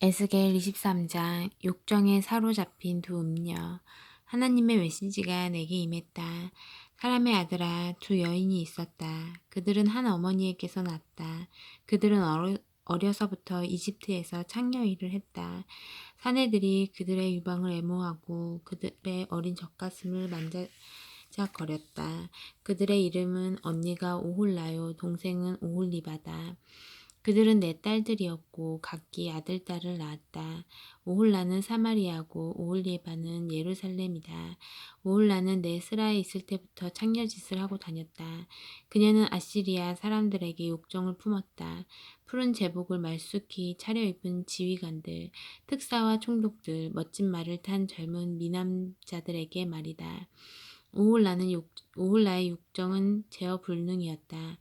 에스겔 23장 욕정에 사로잡힌 두 음녀. 하나님의 메시지가 내게 임했다. 사람의 아들아, 두 여인이 있었다. 그들은 한 어머니에게서 났다. 그들은 어려서부터 이집트에서 창녀 일을 했다. 사내들이 그들의 유방을 애모하고 그들의 어린 젖가슴을 만져거렸다. 그들의 이름은 언니가 오홀라요, 동생은 오홀리바다. 그들은 내 딸들이었고 각기 아들, 딸을 낳았다. 오홀라는 사마리아고 오홀리바는 예루살렘이다. 오홀라는 내 스라에 있을 때부터 창녀짓을 하고 다녔다. 그녀는 아시리아 사람들에게 욕정을 품었다. 푸른 제복을 말쑥히 차려입은 지휘관들, 특사와 총독들, 멋진 말을 탄 젊은 미남자들에게 말이다. 오홀라의 욕정은 제어 불능이었다.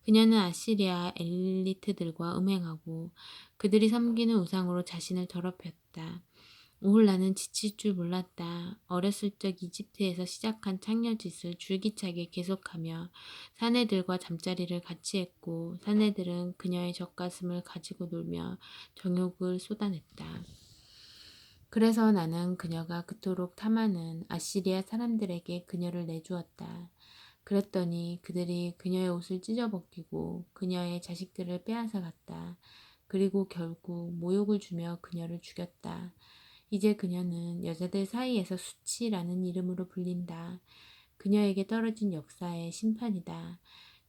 그녀는 아시리아 엘리트들과 음행하고 그들이 섬기는 우상으로 자신을 더럽혔다. 오홀라는 지칠 줄 몰랐다. 어렸을 적 이집트에서 시작한 창녀짓을 줄기차게 계속하며 사내들과 잠자리를 같이 했고 사내들은 그녀의 젖가슴을 가지고 놀며 정욕을 쏟아냈다. 그래서 나는 그녀가 그토록 탐하는 아시리아 사람들에게 그녀를 내주었다. 그랬더니 그들이 그녀의 옷을 찢어벗기고 그녀의 자식들을 빼앗아 갔다. 그리고 결국 모욕을 주며 그녀를 죽였다. 이제 그녀는 여자들 사이에서 수치라는 이름으로 불린다. 그녀에게 떨어진 역사의 심판이다.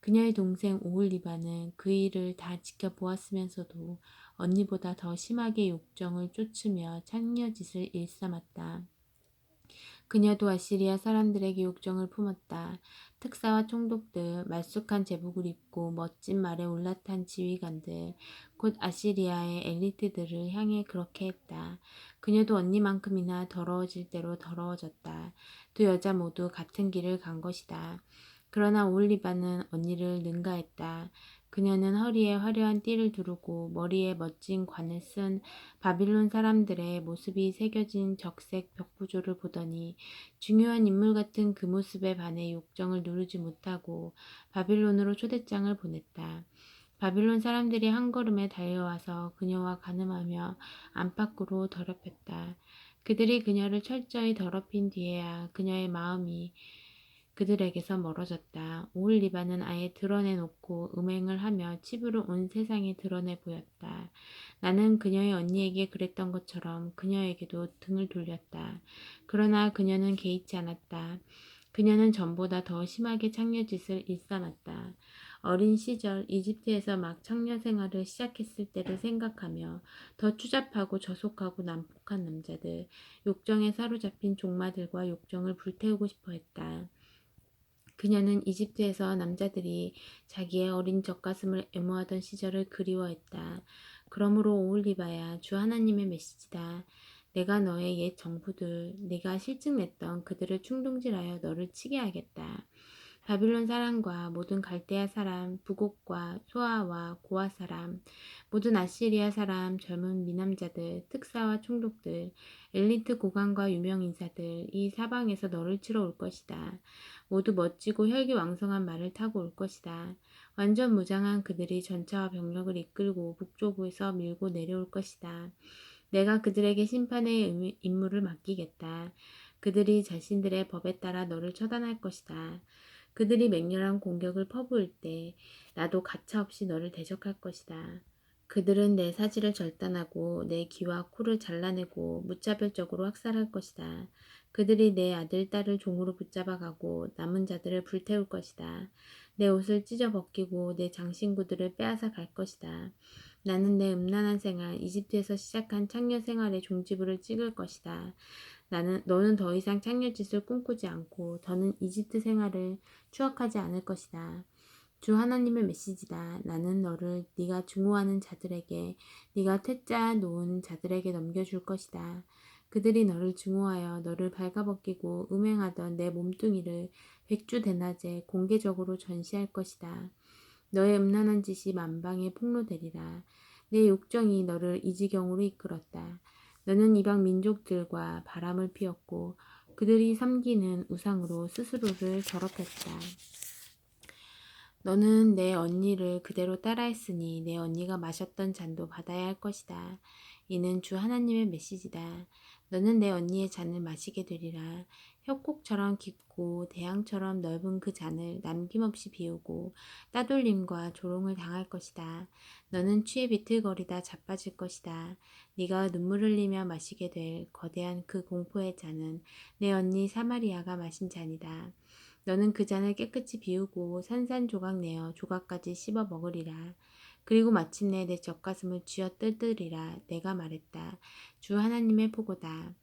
그녀의 동생 오홀리바는 그 일을 다 지켜보았으면서도 언니보다 더 심하게 욕정을 쫓으며 창녀짓을 일삼았다. 그녀도 아시리아 사람들에게 욕정을 품었다. 특사와 총독들, 말쑥한 제복을 입고 멋진 말에 올라탄 지휘관들, 곧 아시리아의 엘리트들을 향해 그렇게 했다. 그녀도 언니만큼이나 더러워질 대로 더러워졌다. 두 여자 모두 같은 길을 간 것이다. 그러나 오홀리바는 언니를 능가했다. 그녀는 허리에 화려한 띠를 두르고 머리에 멋진 관을 쓴 바빌론 사람들의 모습이 새겨진 적색 벽구조를 보더니 중요한 인물 같은 그 모습에 반해 욕정을 누르지 못하고 바빌론으로 초대장을 보냈다. 바빌론 사람들이 한 걸음에 달려와서 그녀와 간음하며 안팎으로 더럽혔다. 그들이 그녀를 철저히 더럽힌 뒤에야 그녀의 마음이 그들에게서 멀어졌다. 오홀리바는 아예 드러내놓고 음행을 하며 치부를 온 세상에 드러내 보였다. 나는 그녀의 언니에게 그랬던 것처럼 그녀에게도 등을 돌렸다. 그러나 그녀는 개의치 않았다. 그녀는 전보다 더 심하게 창녀짓을 일삼았다. 어린 시절 이집트에서 막 창녀 생활을 시작했을 때를 생각하며 더 추잡하고 저속하고 난폭한 남자들, 욕정에 사로잡힌 종마들과 욕정을 불태우고 싶어 했다. 그녀는 이집트에서 남자들이 자기의 어린 젖가슴을 애무하던 시절을 그리워했다. 그러므로 오홀리바야, 주 하나님의 메시지다. 내가 너의 옛 정부들, 네가 실증냈던 그들을 충동질하여 너를 치게 하겠다. 바빌론 사람과 모든 갈대아 사람, 부곡과 소아와 고아 사람, 모든 아시리아 사람, 젊은 미남자들, 특사와 총독들, 엘리트 고관과 유명 인사들, 이 사방에서 너를 치러 올 것이다. 모두 멋지고 혈기왕성한 말을 타고 올 것이다. 완전 무장한 그들이 전차와 병력을 이끌고 북쪽에서 밀고 내려올 것이다. 내가 그들에게 심판의 임무를 맡기겠다. 그들이 자신들의 법에 따라 너를 처단할 것이다. 그들이 맹렬한 공격을 퍼부을 때 나도 가차없이 너를 대적할 것이다. 그들은 내 사지를 절단하고 내 귀와 코를 잘라내고 무차별적으로 학살할 것이다. 그들이 내 아들, 딸을 종으로 붙잡아가고 남은 자들을 불태울 것이다. 내 옷을 찢어 벗기고 내 장신구들을 빼앗아 갈 것이다. 나는 내 음란한 생활, 이집트에서 시작한 창녀 생활의 종지부를 찍을 것이다. 너는 더 이상 창녀짓을 꿈꾸지 않고 더는 이집트 생활을 추억하지 않을 것이다. 주 하나님의 메시지다. 나는 너를 네가 증오하는 자들에게, 네가 퇴짜 놓은 자들에게 넘겨줄 것이다. 그들이 너를 증오하여 너를 발가벗기고 음행하던 내 몸뚱이를 백주대낮에 공개적으로 전시할 것이다. 너의 음란한 짓이 만방에 폭로되리라. 내 욕정이 너를 이 지경으로 이끌었다. 너는 이방 민족들과 바람을 피웠고 그들이 섬기는 우상으로 스스로를 더럽혔다. 너는 내 언니를 그대로 따라했으니 내 언니가 마셨던 잔도 받아야 할 것이다. 이는 주 하나님의 메시지다. 너는 내 언니의 잔을 마시게 되리라. 협곡처럼 깊고 대양처럼 넓은 그 잔을 남김없이 비우고 따돌림과 조롱을 당할 것이다. 너는 취해 비틀거리다 자빠질 것이다. 네가 눈물 흘리며 마시게 될 거대한 그 공포의 잔은 내 언니 사마리아가 마신 잔이다. 너는 그 잔을 깨끗이 비우고 산산조각 내어 조각까지 씹어 먹으리라. 그리고 마침내 내 젖가슴을 쥐어 뜯으리라. 내가 말했다. 주 하나님의 포고다.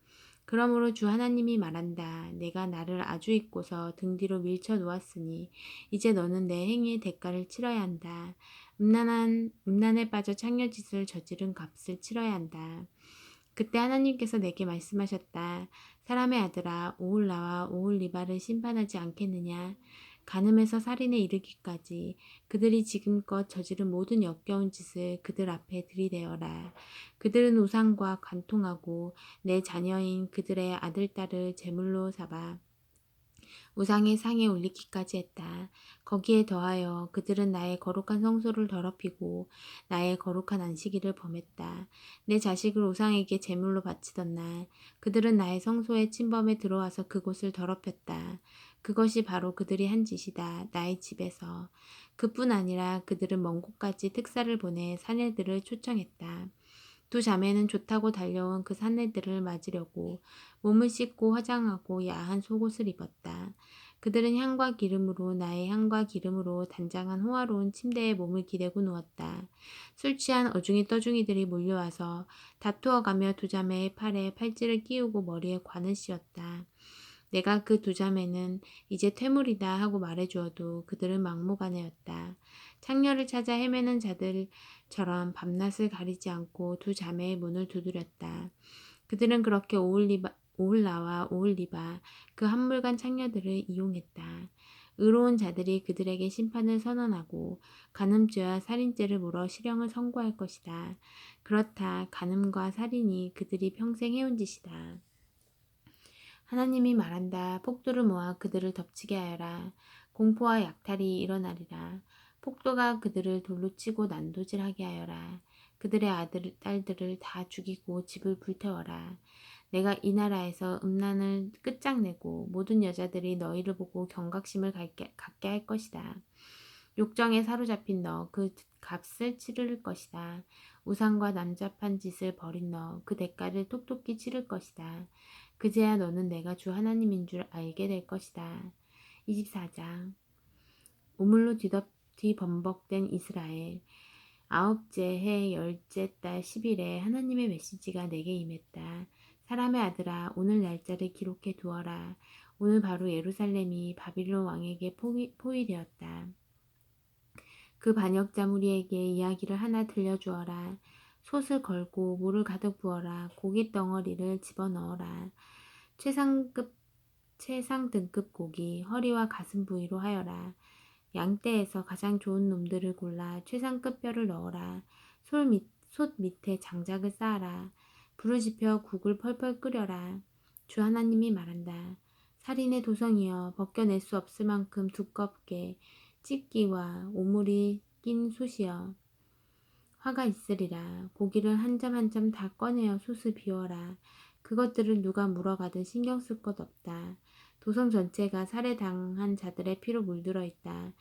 그러므로 주 하나님이 말한다. 내가 나를 아주 잊고서 등 뒤로 밀쳐 놓았으니 이제 너는 내 행위의 대가를 치러야 한다. 음란에 빠져 창녀짓을 저지른 값을 치러야 한다. 그때 하나님께서 내게 말씀하셨다. 사람의 아들아, 오홀라와 오홀리바를 심판하지 않겠느냐? 간음에서 살인에 이르기까지 그들이 지금껏 저지른 모든 역겨운 짓을 그들 앞에 들이대어라. 그들은 우상과 관통하고 내 자녀인 그들의 아들, 딸을 제물로 삼아 우상의 상에 올리기까지 했다. 거기에 더하여 그들은 나의 거룩한 성소를 더럽히고 나의 거룩한 안식일을 범했다. 내 자식을 우상에게 제물로 바치던 날 그들은 나의 성소의 침범에 들어와서 그곳을 더럽혔다. 그것이 바로 그들이 한 짓이다. 나의 집에서. 그뿐 아니라 그들은 먼 곳까지 특사를 보내 사내들을 초청했다. 두 자매는 좋다고 달려온 그 사내들을 맞으려고 몸을 씻고 화장하고 야한 속옷을 입었다. 그들은 향과 기름으로 나의 향과 기름으로 단장한 호화로운 침대에 몸을 기대고 누웠다. 술 취한 어중이 떠중이들이 몰려와서 다투어가며 두 자매의 팔에 팔찌를 끼우고 머리에 관을 씌웠다. 내가 그 두 자매는 이제 퇴물이다 하고 말해주어도 그들은 막무가내였다. 창녀를 찾아 헤매는 자들처럼 밤낮을 가리지 않고 두 자매의 문을 두드렸다. 그들은 그렇게 오홀라와 오홀리바 그 한물간 창녀들을 이용했다. 의로운 자들이 그들에게 심판을 선언하고 간음죄와 살인죄를 물어 실형을 선고할 것이다. 그렇다. 간음과 살인이 그들이 평생 해온 짓이다. 하나님이 말한다. 폭도를 모아 그들을 덮치게 하여라. 공포와 약탈이 일어나리라. 폭도가 그들을 돌로 치고 난도질하게 하여라. 그들의 딸들을 다 죽이고 집을 불태워라. 내가 이 나라에서 음란을 끝장내고 모든 여자들이 너희를 보고 경각심을 갖게 할 것이다. 욕정에 사로잡힌 너, 그 값을 치를 것이다. 우상과 남잡한 짓을 벌인 너, 그 대가를 톡톡히 치를 것이다. 그제야 너는 내가 주 하나님인 줄 알게 될 것이다. 24장 우물로 뒤범벅된 이스라엘 아홉째 해 열째 달 10일에 하나님의 메시지가 내게 임했다. 사람의 아들아, 오늘 날짜를 기록해 두어라. 오늘 바로 예루살렘이 바빌론 왕에게 포위되었다. 그 반역자 무리에게 이야기를 하나 들려주어라. 솥을 걸고 물을 가득 부어라. 고기 덩어리를 집어넣어라. 최상 등급 고기, 허리와 가슴 부위로 하여라. 양떼에서 가장 좋은 놈들을 골라 최상급 뼈를 넣어라. 솥 밑에 장작을 쌓아라. 불을 지펴 국을 펄펄 끓여라. 주 하나님이 말한다. 살인의 도성이여 벗겨낼 수 없을 만큼 두껍게 찢기와 오물이 낀 솥이여 화가 있으리라. 고기를 한 점 한 점 다 꺼내어 솥을 비워라. 그것들을 누가 물어가든 신경 쓸 것 없다. 도성 전체가 살해당한 자들의 피로 물들어 있다.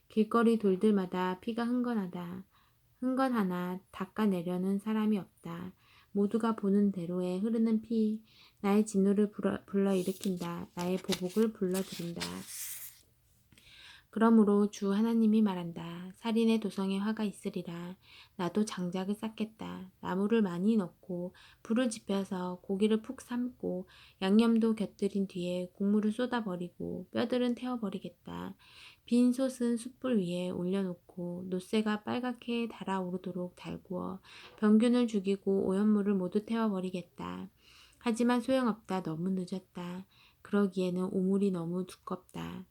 길거리 돌들마다 피가 흥건하나 닦아내려는 사람이 없다. 모두가 보는 대로에 흐르는 피, 나의 진노를 불러일으킨다. 나의 보복을 불러들인다. 그러므로 주 하나님이 말한다. 살인의 도성에 화가 있으리라. 나도 장작을 쌓겠다. 나무를 많이 넣고 불을 지펴서 고기를 푹 삶고 양념도 곁들인 뒤에 국물을 쏟아버리고 뼈들은 태워버리겠다. 빈 솥은 숯불 위에 올려놓고 노새가 빨갛게 달아오르도록 달구어 병균을 죽이고 오염물을 모두 태워버리겠다. 하지만 소용없다. 너무 늦었다. 그러기에는 오물이 너무 두껍다.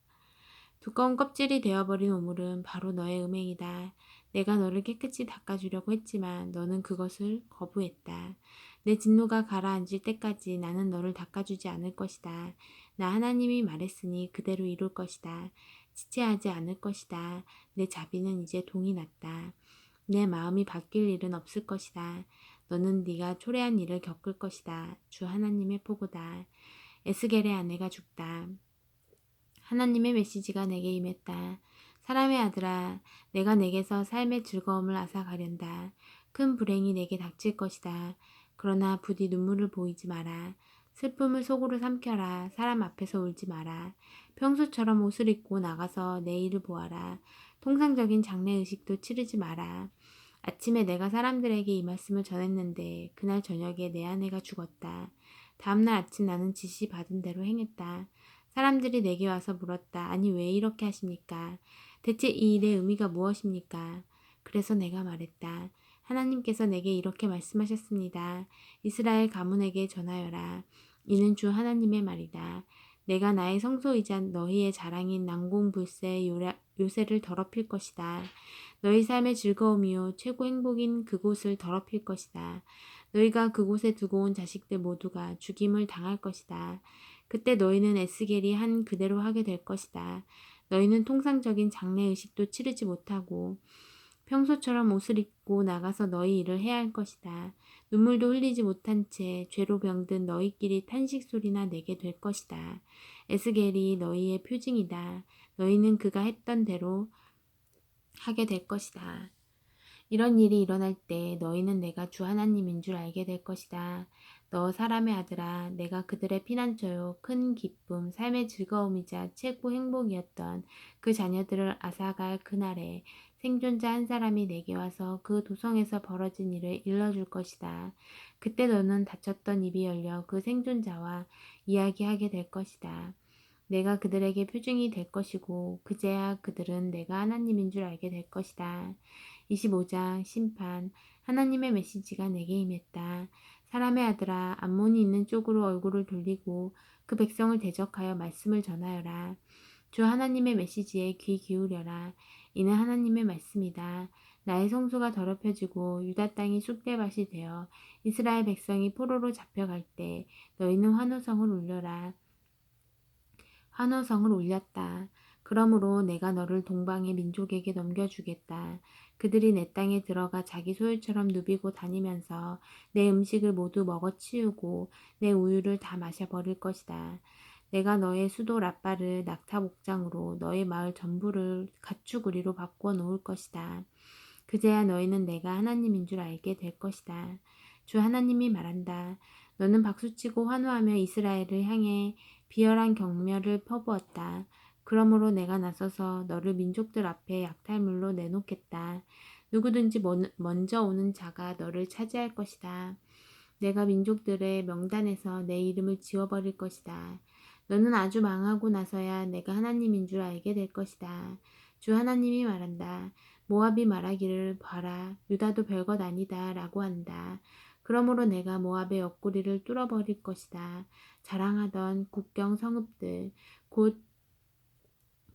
두꺼운 껍질이 되어버린 오물은 바로 너의 음행이다. 내가 너를 깨끗이 닦아주려고 했지만 너는 그것을 거부했다. 내 진노가 가라앉을 때까지 나는 너를 닦아주지 않을 것이다. 나 하나님이 말했으니 그대로 이룰 것이다. 지체하지 않을 것이다. 내 자비는 이제 동이 났다. 내 마음이 바뀔 일은 없을 것이다. 너는 네가 초래한 일을 겪을 것이다. 주 하나님의 포고다. 에스겔의 아내가 죽다. 하나님의 메시지가 내게 임했다. 사람의 아들아, 내가 내게서 삶의 즐거움을 앗아가련다. 큰 불행이 내게 닥칠 것이다. 그러나 부디 눈물을 보이지 마라. 슬픔을 속으로 삼켜라. 사람 앞에서 울지 마라. 평소처럼 옷을 입고 나가서 내일을 보아라. 통상적인 장례의식도 치르지 마라. 아침에 내가 사람들에게 이 말씀을 전했는데 그날 저녁에 내 아내가 죽었다. 다음날 아침 나는 지시 받은 대로 행했다. 사람들이 내게 와서 물었다. 아니 왜 이렇게 하십니까? 대체 이 일의 의미가 무엇입니까? 그래서 내가 말했다. 하나님께서 내게 이렇게 말씀하셨습니다. 이스라엘 가문에게 전하여라. 이는 주 하나님의 말이다. 내가 나의 성소이자 너희의 자랑인 난공불새 요새를 더럽힐 것이다. 너희 삶의 즐거움이요 최고 행복인 그곳을 더럽힐 것이다. 너희가 그곳에 두고 온 자식들 모두가 죽임을 당할 것이다. 그때 너희는 에스겔이 한 그대로 하게 될 것이다. 너희는 통상적인 장례의식도 치르지 못하고 평소처럼 옷을 입고 나가서 너희 일을 해야 할 것이다. 눈물도 흘리지 못한 채 죄로 병든 너희끼리 탄식 소리나 내게 될 것이다. 에스겔이 너희의 표징이다. 너희는 그가 했던 대로 하게 될 것이다. 이런 일이 일어날 때 너희는 내가 주 하나님인 줄 알게 될 것이다. 너 사람의 아들아, 내가 그들의 피난처요 큰 기쁨, 삶의 즐거움이자 최고 행복이었던 그 자녀들을 앗아갈 그날에 생존자 한 사람이 내게 와서 그 도성에서 벌어진 일을 일러줄 것이다. 그때 너는 닫혔던 입이 열려 그 생존자와 이야기하게 될 것이다. 내가 그들에게 표징이 될 것이고 그제야 그들은 내가 하나님인 줄 알게 될 것이다. 25장 심판. 하나님의 메시지가 내게 임했다. 사람의 아들아, 암몬이 있는 쪽으로 얼굴을 돌리고 그 백성을 대적하여 말씀을 전하여라. 주 하나님의 메시지에 귀 기울여라. 이는 하나님의 말씀이다. 나의 성소가 더럽혀지고 유다 땅이 쑥대밭이 되어 이스라엘 백성이 포로로 잡혀갈 때 너희는 환호성을 울려라. 환호성을 울렸다. 그러므로 내가 너를 동방의 민족에게 넘겨주겠다. 그들이 내 땅에 들어가 자기 소유처럼 누비고 다니면서 내 음식을 모두 먹어치우고 내 우유를 다 마셔버릴 것이다. 내가 너의 수도 라빠를 낙타 목장으로 너의 마을 전부를 가축우리로 바꾸어 놓을 것이다. 그제야 너희는 내가 하나님인 줄 알게 될 것이다. 주 하나님이 말한다. 너는 박수치고 환호하며 이스라엘을 향해 비열한 경멸을 퍼부었다. 그러므로 내가 나서서 너를 민족들 앞에 약탈물로 내놓겠다. 누구든지 먼저 오는 자가 너를 차지할 것이다. 내가 민족들의 명단에서 내 이름을 지워버릴 것이다. 너는 아주 망하고 나서야 내가 하나님인 줄 알게 될 것이다. 주 하나님이 말한다. 모압이 말하기를 봐라 유다도 별것 아니다 라고 한다. 그러므로 내가 모압의 옆구리를 뚫어버릴 것이다. 자랑하던 국경 성읍들 곧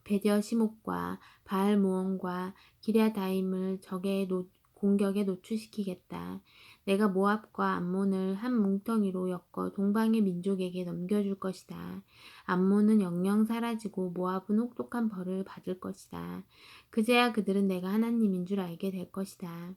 베디어시목과 바알모온과 기랴다임을 적의 공격에 노출시키겠다. 내가 모압과 암몬을 한 뭉텅이로 엮어 동방의 민족에게 넘겨줄 것이다. 암몬은 영영 사라지고 모압은 혹독한 벌을 받을 것이다. 그제야 그들은 내가 하나님인 줄 알게 될 것이다.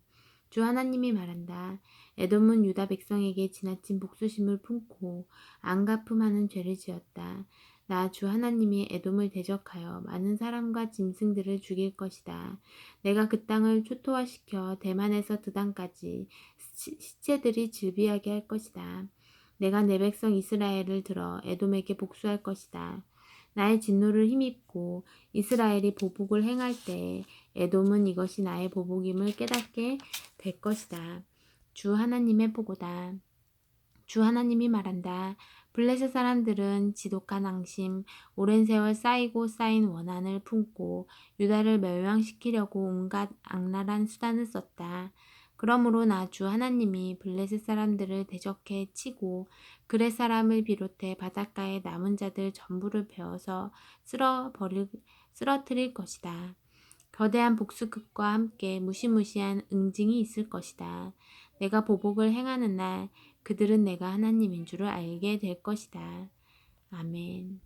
주 하나님이 말한다. 에돔은 유다 백성에게 지나친 복수심을 품고 안갚음하는 죄를 지었다. 나 주 하나님이 에돔을 대적하여 많은 사람과 짐승들을 죽일 것이다. 내가 그 땅을 초토화시켜 대만에서 드단까지 시체들이 즐비하게 할 것이다. 내가 내 백성 이스라엘을 들어 에돔에게 복수할 것이다. 나의 진노를 힘입고 이스라엘이 보복을 행할 때 에돔은 이것이 나의 보복임을 깨닫게 될 것이다. 주 하나님의 보고다. 주 하나님이 말한다. 블레셋 사람들은 지독한 앙심, 오랜 세월 쌓이고 쌓인 원한을 품고 유다를 멸망시키려고 온갖 악랄한 수단을 썼다. 그러므로 나 주 하나님이 블레셋 사람들을 대적해 치고 그렛 사람을 비롯해 바닷가의 남은 자들 전부를 베어서 쓰러뜨릴 것이다. 거대한 복수극과 함께 무시무시한 응징이 있을 것이다. 내가 보복을 행하는 날 그들은 내가 하나님인 줄을 알게 될 것이다. 아멘.